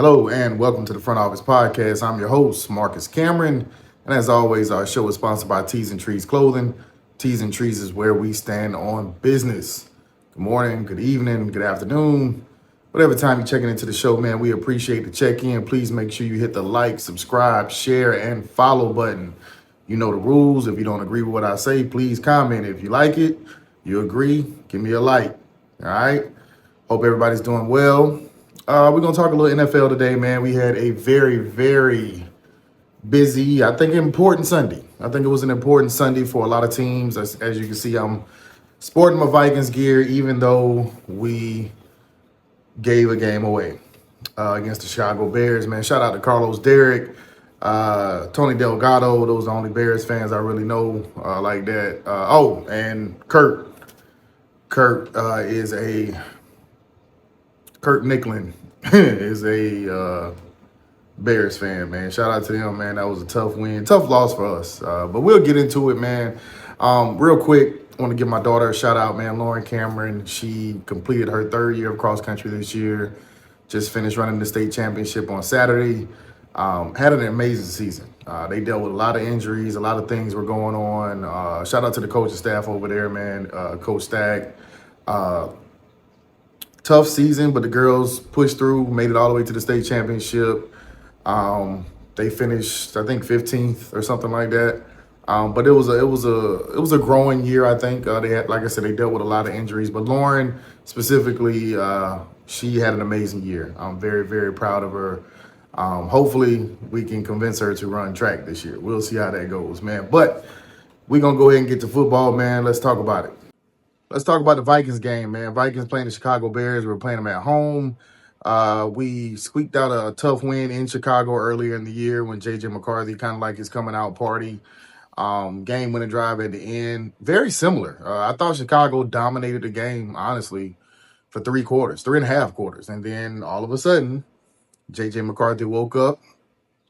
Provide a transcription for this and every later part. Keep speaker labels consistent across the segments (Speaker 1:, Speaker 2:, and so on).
Speaker 1: Hello and welcome to the Front Office Podcast. I'm your host, Marcus Cameron. And as always, our show is sponsored by Tees and Trees Clothing. Tees and Trees is where we stand on business. Good morning, good evening, good afternoon. Whatever time you're checking into the show, man, we appreciate the check-in. Please make sure you hit the like, subscribe, share, and follow button. You know the rules. If you don't agree with what I say, please comment. If you like it, you agree, give me a like. All right? Hope everybody's doing well. We're going to talk a little NFL today, man. We had a very, very busy, I think, important Sunday. I think it was an important Sunday for a lot of teams. As you can see, I'm sporting my Vikings gear, even though we gave a game away against the Chicago Bears, man. Shout out to Carlos Derrick, Tony Delgado. Those are the only Bears fans I really know like that. And Kurt. Kurt is a Kurt Nicklin is a Bears fan, man. Shout out to them, man. That was a tough win, tough loss for us. But we'll get into it, man. Real quick, I want to give my daughter a shout out, man. Lauren Cameron. She completed her third year of cross country this year. Just finished running the state championship on Saturday. Had an amazing season. They dealt with a lot of injuries, a lot of things were going on. Shout out to the coaching staff over there, man. Coach Stagg. Tough season, but the girls pushed through, made it all the way to the state championship. They finished, I think, 15th or something like that. But it was a growing year. I think they had, like I said, they dealt with a lot of injuries. But Lauren specifically, she had an amazing year. I'm very, very proud of her. Hopefully, we can convince her to run track this year. We'll see how that goes, man. But we're gonna go ahead and get to football, man. Let's talk about it. Let's talk about the Vikings game, man. Vikings playing the Chicago Bears. We're playing them at home. We squeaked out a tough win in Chicago earlier in the year when J.J. McCarthy kind of like his coming out party. Game winning drive at the end. Very similar. I thought Chicago dominated the game, honestly, for 3.5 quarters. And then all of a sudden, J.J. McCarthy woke up,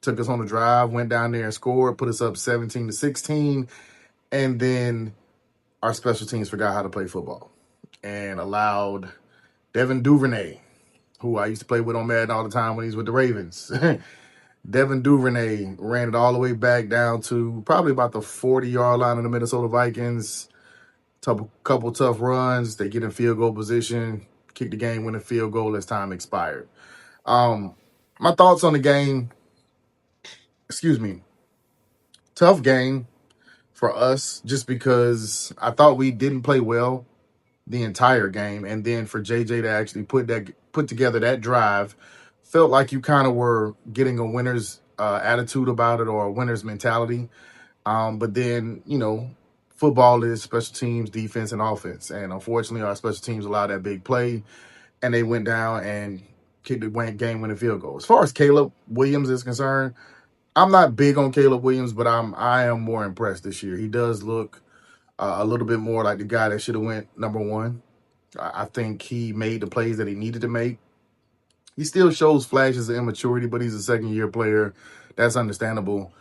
Speaker 1: took us on the drive, went down there and scored, put us up 17-16. And then our special teams forgot how to play football and allowed Devin Duvernay, who I used to play with on Madden all the time when he was with the Ravens. Devin Duvernay ran it all the way back down to probably about the 40-yard line of the Minnesota Vikings. Couple tough runs. They get in field goal position, kick the game, win a field goal as time expired. My thoughts on the game, tough game for us just because I thought we didn't play well the entire game, and then for JJ to actually put together that drive, felt like you kind of were getting a winner's attitude about it or a winner's mentality. But then football is special teams, defense, and offense, and unfortunately, our special teams allowed that big play, and they went down and kicked the game-winning field goal. As far as Caleb Williams is concerned, I'm not big on Caleb Williams, but I am more impressed this year. He does look a little bit more like the guy that should have went number one. I think he made the plays that he needed to make. He still shows flashes of immaturity, but he's a second-year player. That's understandable.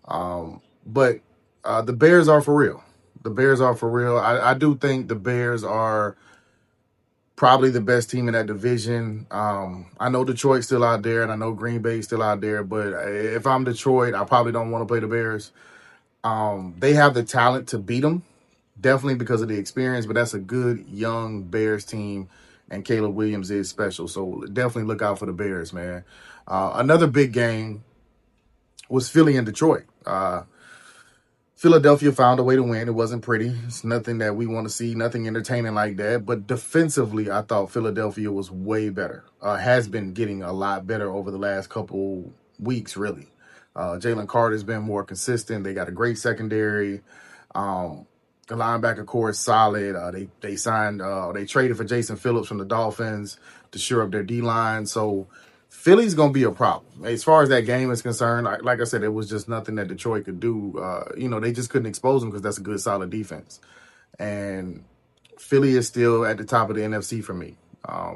Speaker 1: But the Bears are for real. The Bears are for real. I do think the Bears are probably the best team in that division. I know Detroit's still out there, and I know Green Bay's still out there. But if I'm Detroit, I probably don't want to play the Bears. They have the talent to beat them, definitely because of the experience, but that's a good young Bears team, and Caleb Williams is special. So definitely look out for the Bears, man. Another big game was Philly and Detroit. Philadelphia found a way to win. It wasn't pretty. It's nothing that we want to see, nothing entertaining like that. But defensively, I thought Philadelphia was way better. Has been getting a lot better over the last couple weeks, really. Jalen Carter's been more consistent. They got a great secondary. The linebacker core is solid. They traded for Jason Phillips from the Dolphins to shore up their D-line. So Philly's going to be a problem. As far as that game is concerned, like I said, it was just nothing that Detroit could do. They just couldn't expose them because that's a good, solid defense. And Philly is still at the top of the NFC for me. I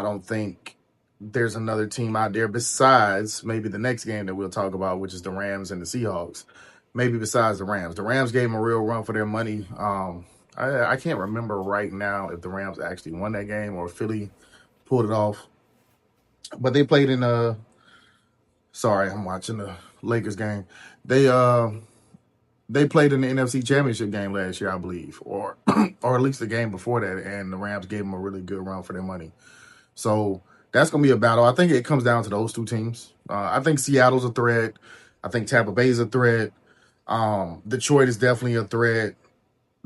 Speaker 1: don't think there's another team out there besides maybe the next game that we'll talk about, which is the Rams and the Seahawks. Maybe besides the Rams. The Rams gave them a real run for their money. I can't remember right now if the Rams actually won that game or Philly pulled it off. But they played in sorry, I'm watching the Lakers game. They played in the NFC Championship game last year, I believe, or or at least the game before that, and the Rams gave them a really good run for their money. So that's going to be a battle. I think it comes down to those two teams. I think Seattle's a threat. I think Tampa Bay's a threat. Detroit is definitely a threat.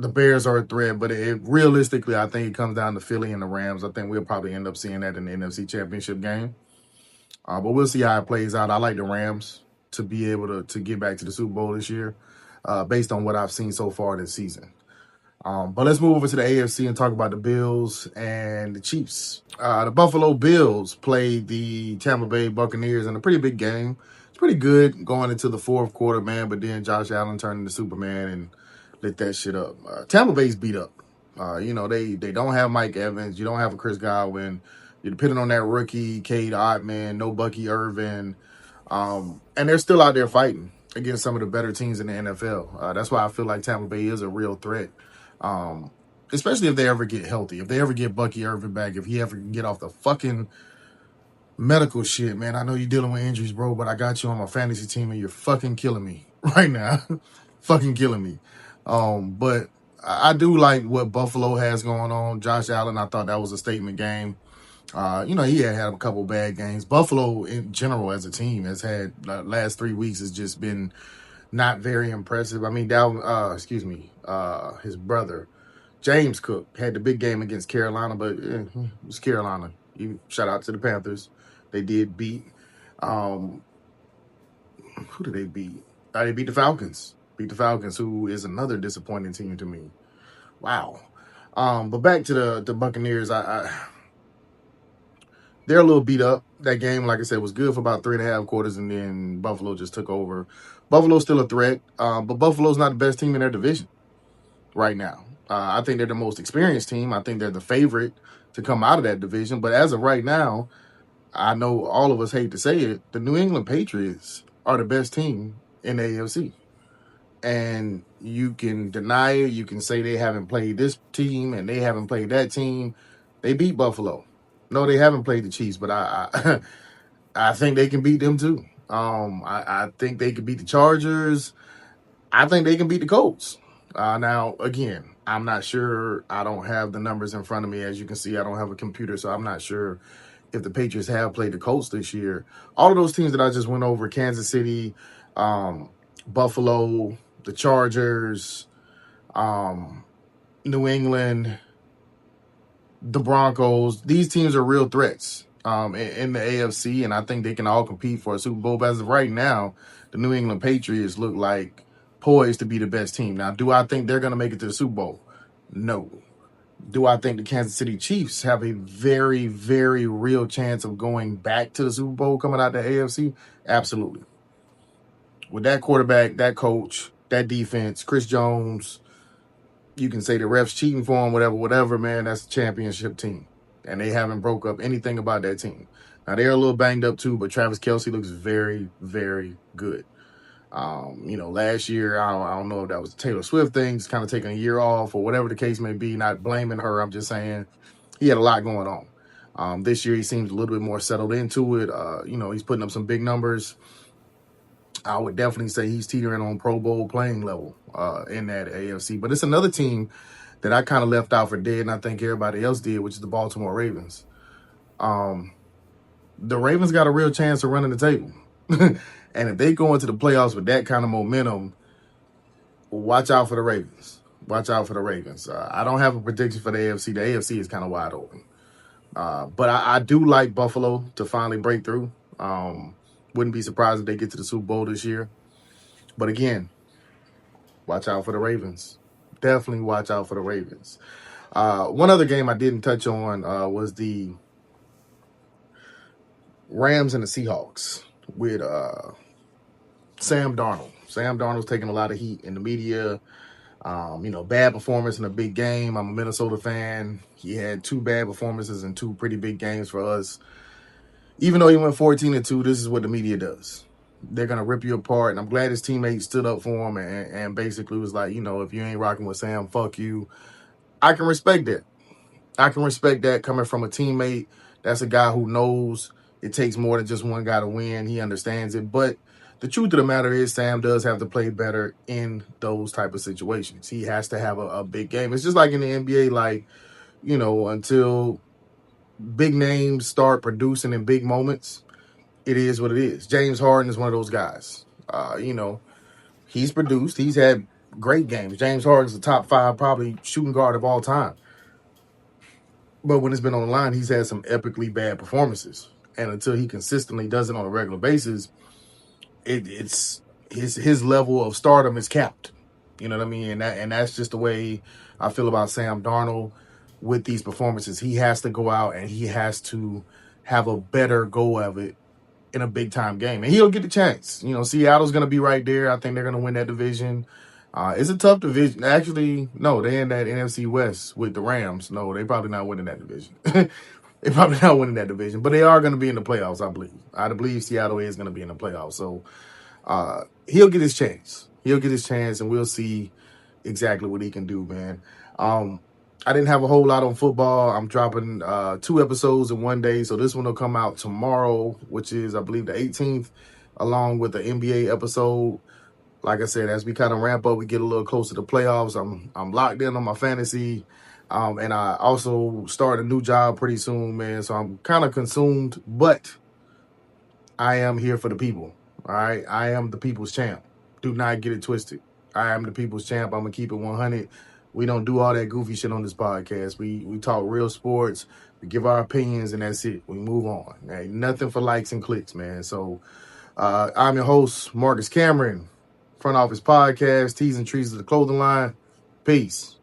Speaker 1: The Bears are a threat, but realistically, I think it comes down to Philly and the Rams. I think we'll probably end up seeing that in the NFC Championship game. But we'll see how it plays out. I like the Rams to be able to get back to the Super Bowl this year, based on what I've seen so far this season. But let's move over to the AFC and talk about the Bills and the Chiefs. The Buffalo Bills played the Tampa Bay Buccaneers in a pretty big game. It's pretty good going into the fourth quarter, man, but then Josh Allen turned into Superman and lit that shit up. Tampa Bay's beat up. They don't have Mike Evans. You don't have a Chris Godwin. You're depending on that rookie, Cade Otman, no Bucky Irvin. And they're still out there fighting against some of the better teams in the NFL. That's why I feel like Tampa Bay is a real threat. Especially if they ever get healthy, if they ever get Bucky Irvin back, if he ever can get off the fucking medical shit, man. I know you're dealing with injuries, bro, but I got you on my fantasy team and you're fucking killing me right now. Fucking killing me. But I do like what Buffalo has going on. Josh Allen, I thought that was a statement game. He had a couple bad games. Buffalo in general as a team has had last 3 weeks has just been not very impressive. I mean, his brother, James Cook, had the big game against Carolina, but it was Carolina. Shout out to the Panthers. They did beat, who did they beat? They beat the Falcons. Beat the Falcons, who is another disappointing team to me. Wow. But back to the Buccaneers, they're a little beat up. That game, like I said, was good for about 3.5 quarters, and then Buffalo just took over. Buffalo's still a threat, but Buffalo's not the best team in their division right now. I think they're the most experienced team. I think they're the favorite to come out of that division. But as of right now, I know all of us hate to say it, the New England Patriots are the best team in the AFC. And you can deny it. You can say they haven't played this team and they haven't played that team. They beat Buffalo. No, they haven't played the Chiefs, but I think they can beat them too. I think they can beat the Chargers. I think they can beat the Colts. Now, again, I'm not sure. I don't have the numbers in front of me. As you can see, I don't have a computer, so I'm not sure if the Patriots have played the Colts this year. All of those teams that I just went over, Kansas City, Buffalo, the Chargers, New England, the Broncos, these teams are real threats in the AFC, and I think they can all compete for a Super Bowl. But as of right now, the New England Patriots look like poised to be the best team. Now, do I think they're going to make it to the Super Bowl? No. Do I think the Kansas City Chiefs have a very, very real chance of going back to the Super Bowl coming out the AFC? Absolutely. With that quarterback, that coach, that defense, Chris Jones, you can say the refs cheating for him, whatever, man, that's a championship team. And they haven't broke up anything about that team. Now, they're a little banged up too, but Travis Kelce looks very, very good. Last year, I don't know if that was the Taylor Swift thing, just kind of taking a year off or whatever the case may be, not blaming her. I'm just saying he had a lot going on. This year, he seems a little bit more settled into it. He's putting up some big numbers. I would definitely say he's teetering on Pro Bowl playing level in that AFC. But it's another team that I kind of left out for dead, and I think everybody else did, which is the Baltimore Ravens. The Ravens got a real chance of running the table. And if they go into the playoffs with that kind of momentum, watch out for the Ravens. Watch out for the Ravens. I don't have a prediction for the AFC. The AFC is kind of wide open. But I do like Buffalo to finally break through. Wouldn't be surprised if they get to the Super Bowl this year. But again, watch out for the Ravens. Definitely watch out for the Ravens. One other game I didn't touch on was the Rams and the Seahawks with Sam Darnold. Sam Darnold's taking a lot of heat in the media. Bad performance in a big game. I'm a Minnesota fan. He had 2 bad performances in 2 pretty big games for us. Even though he went 14-2, this is what the media does. They're going to rip you apart. And I'm glad his teammates stood up for him and basically was like, if you ain't rocking with Sam, fuck you. I can respect that. I can respect that coming from a teammate. That's a guy who knows It takes more than just one guy to win. He understands it. But the truth of the matter is Sam does have to play better in those type of situations. He has to have a big game. It's just like in the NBA, like, until big names start producing in big moments, it is what it is. James Harden is one of those guys. He's produced. He's had great games. James Harden's the top 5 probably shooting guard of all time. But when it's been on the line, he's had some epically bad performances. And until he consistently does it on a regular basis, it's his level of stardom is capped. You know what I mean? And that's just the way I feel about Sam Darnold with these performances. He has to go out and he has to have a better go of it in a big time game. And he'll get the chance. Seattle's going to be right there. I think they're going to win that division. It's a tough division. Actually, no, they're in that NFC West with the Rams. No, they're probably not winning that division. They're probably not winning that division, but they are going to be in the playoffs, I believe. I believe Seattle is going to be in the playoffs. So he'll get his chance. He'll get his chance, and we'll see exactly what he can do, man. I didn't have a whole lot on football. I'm dropping 2 episodes in one day. So this one will come out tomorrow, which is, I believe, the 18th, along with the NBA episode. Like I said, as we kind of ramp up, we get a little closer to playoffs. I'm locked in on my fantasy. And I also start a new job pretty soon, man. So I'm kind of consumed, but I am here for the people. All right. I am the people's champ. Do not get it twisted. I am the people's champ. I'm going to keep it 100. We don't do all that goofy shit on this podcast. We talk real sports. We give our opinions, and that's it. We move on. Ain't nothing for likes and clicks, man. So I'm your host, Marcus Cameron, Front Office Podcast, Tees and Trees of the Clothing Line. Peace.